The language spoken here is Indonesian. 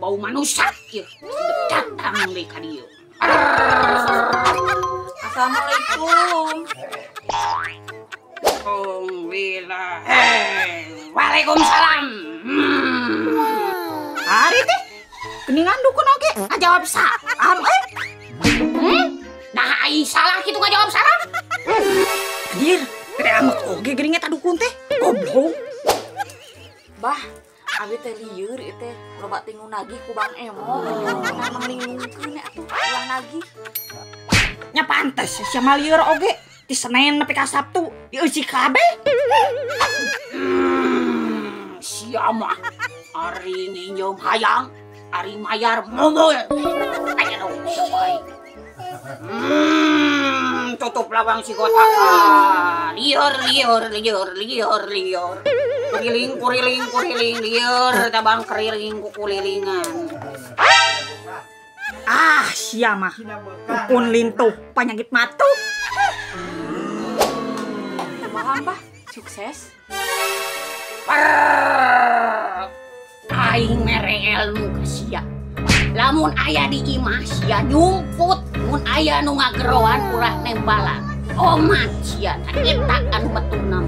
bau manusia ieu datang deui ka dieu. Assalamualaikum. Waalaikumsalam. Ari teh geningan dukun oge ngajawab salam Nah ai salah kitu ngajawab salam. Anjir, gede amat oge geuning eta dukun teh. Goblok. Bah, abi teh lieur ieu teh loba tingu nagih ku Bang Emo. Memang lingungkeun atuh ulah nagih. Nya pantes sia mah lieur oge ti Senin nepi ka Sabtu dieusi kabeh. Sia mah ari nginjem hayang, ari mayar momol. Aya nu baik. Tutup lawang si kotak. Lieur. Kuriling lieur tabang keriling kukulilingan. Ah, sia mah dukun lintuh penyakit matu. Kumaha Mbah? Sukses. Aing mere ilmu ka sia. Lamun aya di imah sia nyumput, mun aya nu ngageroan ulah nembalan. Omat sia eta anu betulna.